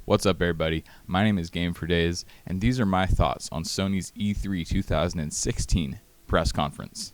What's up, everybody? My name is Game for Days, and these are my thoughts on Sony's E3 2016 press conference.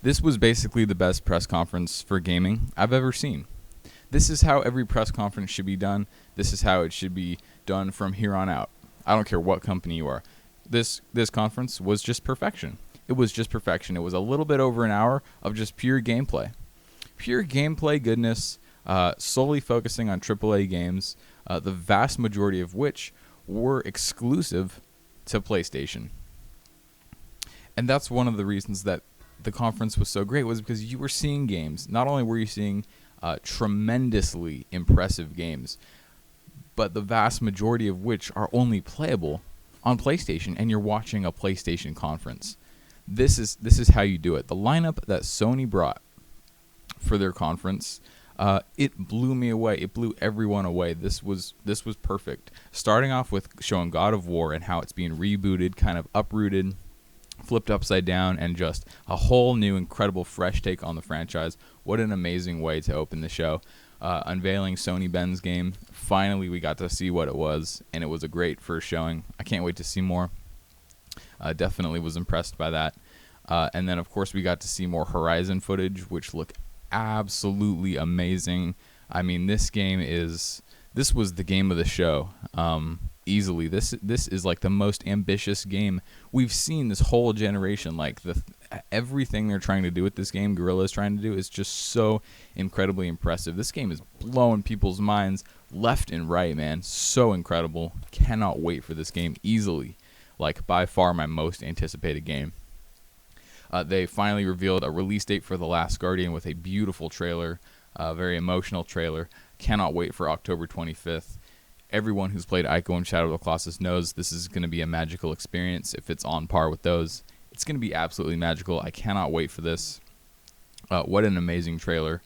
This was basically the best press conference for gaming I've ever seen. This is how every press conference should be done. This is how it should be done from here on out. I don't care what company you are. This conference was just perfection. It was just perfection. It was a little bit over an hour of just pure gameplay. Pure gameplay goodness, solely focusing on AAA games, the vast majority of which were exclusive to PlayStation. And that's one of the reasons that the conference was so great, was because you were seeing games. Not only were you seeing tremendously impressive games, but the vast majority of which are only playable on PlayStation, and you're watching a PlayStation conference. This is how you do it. The lineup that Sony brought for their conference, it blew me away. It blew everyone away. This was perfect. Starting off with showing God of War and how it's being rebooted, kind of uprooted, flipped upside down, and just a whole new, incredible, fresh take on the franchise. What an amazing way to open the show. Unveiling Sony Ben's game. Finally, we got to see what it was, and it was a great first showing. I can't wait to see more. Definitely was impressed by that. And then, of course, we got to see more Horizon footage, which looked absolutely amazing. I mean, this was the game of the show. Easily, this is like the most ambitious game we've seen this whole generation. Like everything they're trying to do with this game, Guerrilla is trying to do, is just so incredibly impressive. This game is blowing people's minds left and right, man. So incredible. Cannot wait for this game. Easily, like by far my most anticipated game. They finally revealed a release date for The Last Guardian with a beautiful trailer, a very emotional trailer. Cannot wait for October 25th. Everyone who's played Ico and Shadow of the Colossus knows this is going to be a magical experience. If it's on par with those, it's going to be absolutely magical. I cannot wait for this. What an amazing trailer.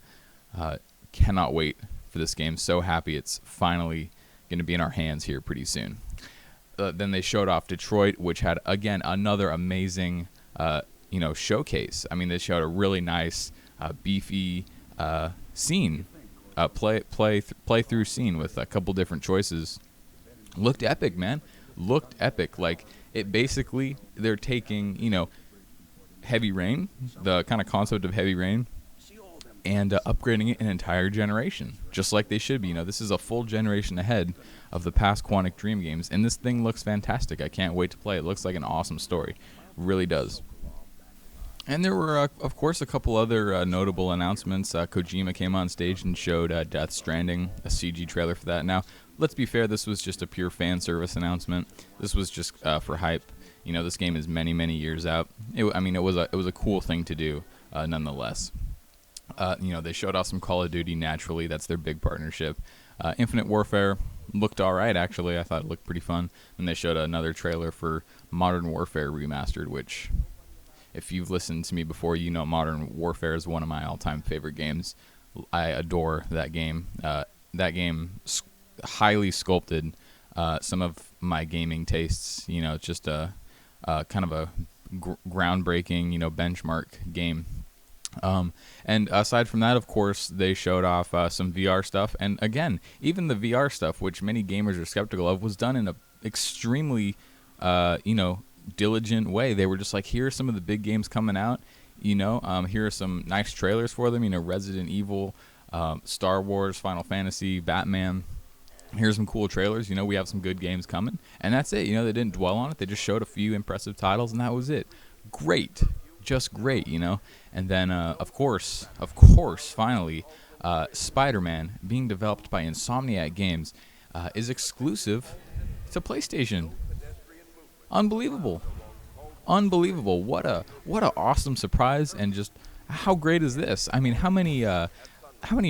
Cannot wait for this game. So happy it's finally going to be in our hands here pretty soon. Then they showed off Detroit, which had, again, another amazing showcase. I mean, they showed a really nice, beefy scene. Play through scene with a couple different choices. Looked epic, man. Looked epic. Like, it basically, they're taking, Heavy Rain, the kind of concept of Heavy Rain, and upgrading it an entire generation, just like they should be. This is a full generation ahead of the past Quantic Dream games, and this thing looks fantastic. I can't wait to play it. It looks like an awesome story. Really does. And there were, of course, a couple other notable announcements. Kojima came on stage and showed Death Stranding, a CG trailer for that. Now, let's be fair, this was just a pure fan service announcement. This was just for hype. This game is many, many years out. It was a cool thing to do, nonetheless. They showed off some Call of Duty, naturally. That's their big partnership. Infinite Warfare looked all right, actually. I thought it looked pretty fun. And they showed another trailer for Modern Warfare Remastered, which, if you've listened to me before, Modern Warfare is one of my all-time favorite games. I adore that game. That game, highly sculpted some of my gaming tastes. It's just a kind of a groundbreaking, benchmark game. And aside from that, of course, they showed off some VR stuff. And again, even the VR stuff, which many gamers are skeptical of, was done in a extremely, diligent way. They were just like, here are some of the big games coming out. Here are some nice trailers for them. Resident Evil, Star Wars, Final Fantasy, Batman. Here's some cool trailers. We have some good games coming. And that's it. They didn't dwell on it. They just showed a few impressive titles, and that was it. Great. Just great, And then, of course, finally, Spider-Man, being developed by Insomniac Games, is exclusive to PlayStation. Unbelievable. What a awesome surprise, and just how great is this? I mean, how many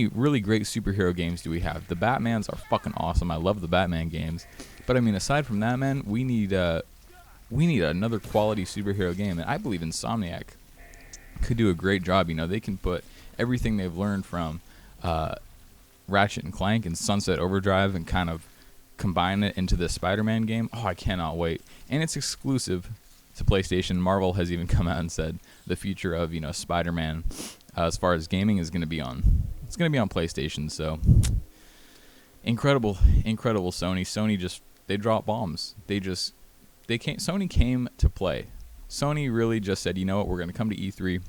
really great superhero games do we have? The Batmans are fucking awesome. I love the Batman games. But I mean, aside from that, man, we need another quality superhero game, and I believe Insomniac could do a great job. They can put everything they've learned from Ratchet and Clank and Sunset Overdrive and kind of combine it into the Spider-Man game. Oh, I cannot wait. And it's exclusive to PlayStation. Marvel has even come out and said the future of, Spider-Man as far as gaming is going to be on. It's going to be on PlayStation, so incredible, incredible Sony. Sony just, they drop bombs. Sony came to play. Sony really just said, you know what, we're going to come to E3.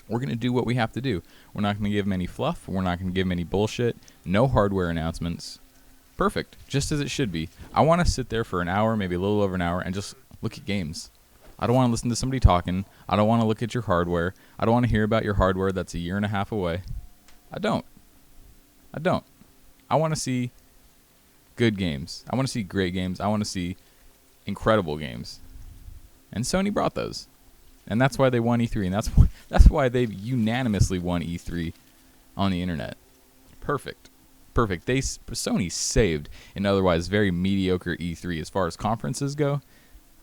We're going to do what we have to do. We're not going to give them any fluff. We're not going to give them any bullshit. No hardware announcements. Perfect. Just as it should be. I want to sit there for an hour, maybe a little over an hour, and just look at games. I don't want to listen to somebody talking. I don't want to look at your hardware. I don't want to hear about your hardware that's a year and a half away. I don't. I want to see good games. I want to see great games. I want to see incredible games. And Sony brought those. And that's why they won E3. And that's why they unanimously won E3 on the internet. Perfect. Sony saved an otherwise very mediocre E3 as far as conferences go.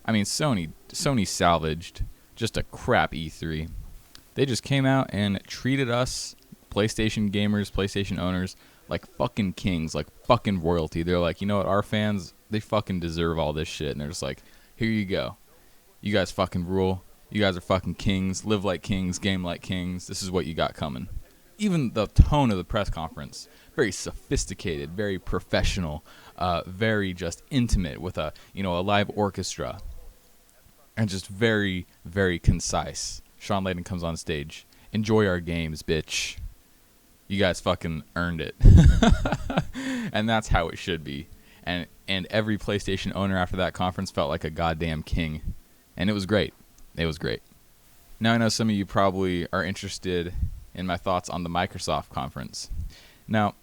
I mean, Sony salvaged just a crap E3. They just came out and treated us, PlayStation gamers, PlayStation owners, like fucking kings, like fucking royalty. They're like, you know what, our fans, they fucking deserve all this shit. And they're just like, here you go. You guys fucking rule. You guys are fucking kings. Live like kings. Game like kings. This is what you got coming. Even the tone of the press conference, very sophisticated, very professional, very just intimate with a live orchestra, and just very, very concise. Sean Layden comes on stage. Enjoy our games, bitch. You guys fucking earned it. And that's how it should be. And every PlayStation owner after that conference felt like a goddamn king. And it was great. It was great. Now I know some of you probably are interested in my thoughts on the Microsoft conference. Now,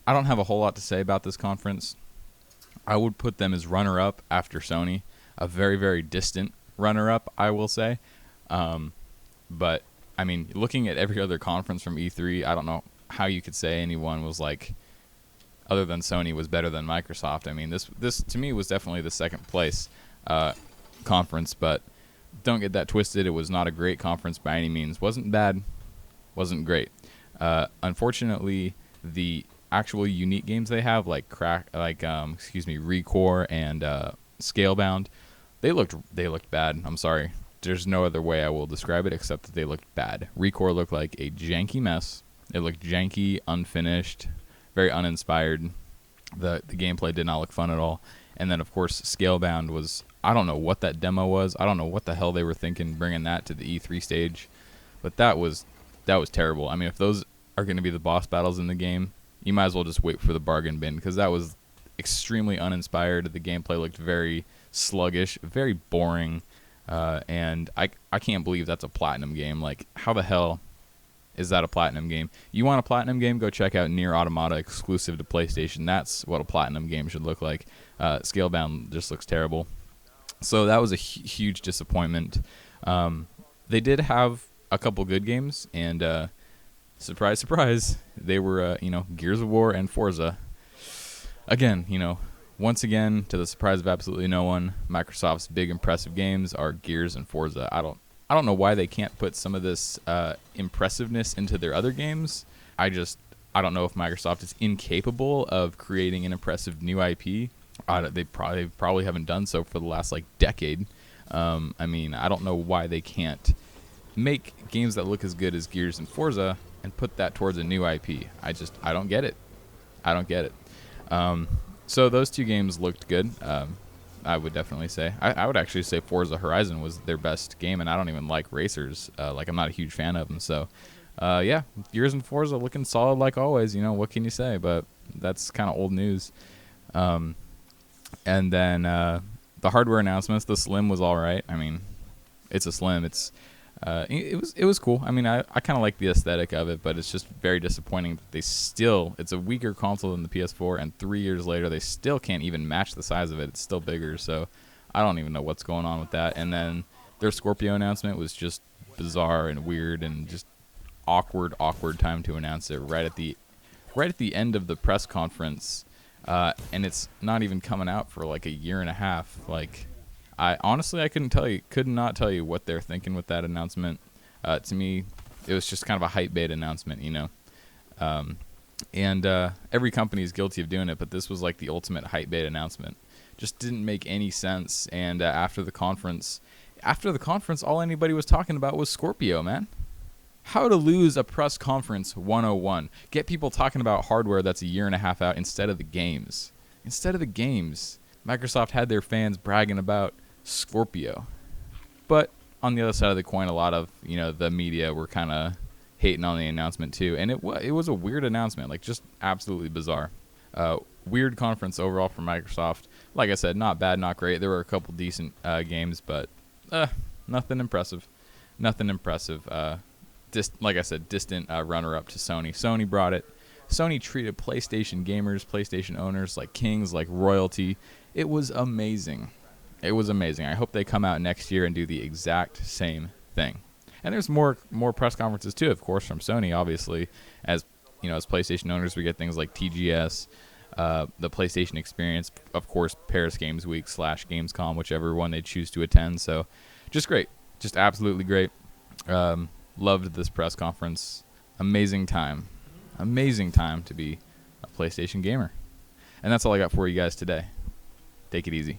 I don't have a whole lot to say about this conference. I would put them as runner-up after Sony. A very, very distant runner-up, I will say. But, I mean, looking at every other conference from E3, I don't know how you could say anyone was like, other than Sony, was better than Microsoft. I mean, this to me was definitely the second place conference, but don't get that twisted. It was not a great conference by any means. Wasn't bad, wasn't great. Unfortunately, the actual unique games they have, like Recore and Scalebound, they looked bad. I'm sorry. There's no other way I will describe it except that they looked bad. Recore looked like a janky mess. It looked janky, unfinished, very uninspired. The gameplay did not look fun at all. And then, of course, Scalebound was, I don't know what that demo was. I don't know what the hell they were thinking bringing that to the E3 stage. But that was terrible. I mean, if those are going to be the boss battles in the game, you might as well just wait for the bargain bin, because that was extremely uninspired. The gameplay looked very sluggish, very boring. And I can't believe that's a Platinum game. Like, how the hell is that a Platinum game? You want a Platinum game? Go check out Nier Automata, exclusive to PlayStation. That's what a Platinum game should look like. Scalebound just looks terrible. So that was a huge disappointment. They did have a couple good games, and surprise, surprise, they were Gears of War and Forza. Again, once again, to the surprise of absolutely no one, Microsoft's big impressive games are Gears and Forza. I don't know why they can't put some of this impressiveness into their other games. I don't know if Microsoft is incapable of creating an impressive new IP. They probably haven't done so for the last decade. I mean, I don't know why they can't make games that look as good as Gears and Forza and put that towards a new IP. I don't get it. I don't get it. So those two games looked good. I would definitely say. I would actually say Forza Horizon was their best game, and I don't even like racers. I'm not a huge fan of them. So, yeah, Gears and Forza looking solid like always. What can you say? But that's kind of old news. And then the hardware announcements, the Slim was all right. I mean, it's a Slim. It was cool. I mean, I kind of like the aesthetic of it, but it's just very disappointing that it's a weaker console than the PS4, and 3 years later they still can't even match the size of it. It's still bigger, so I don't even know what's going on with that. And then their Scorpio announcement was just bizarre and weird and just awkward time to announce it right at the end of the press conference, and it's not even coming out for a year and a half. I honestly could not tell you what they're thinking with that announcement. To me, it was just kind of a hype bait announcement, and every company is guilty of doing it, but this was the ultimate hype bait announcement. Just didn't make any sense. And after the conference, all anybody was talking about was Scorpio, man. How to lose a press conference 101. Get people talking about hardware that's a year and a half out instead of the games. Instead of the games, Microsoft had their fans bragging about Scorpio. But on the other side of the coin, a lot of, the media were kind of hating on the announcement too. And it was a weird announcement, like just absolutely bizarre. Weird conference overall for Microsoft. Like I said, not bad, not great. There were a couple decent games, but nothing impressive. Nothing impressive. Like I said, distant runner-up to Sony. Sony brought it. Sony treated PlayStation gamers, PlayStation owners like kings, like royalty. It was amazing. It was amazing. I hope they come out next year and do the exact same thing. And there's more press conferences too, of course, from Sony. Obviously, as as PlayStation owners, we get things like TGS, the PlayStation Experience, of course, Paris Games Week / Gamescom, whichever one they choose to attend. So, just great, just absolutely great. Loved this press conference. Amazing time to be a PlayStation gamer. And that's all I got for you guys today. Take it easy.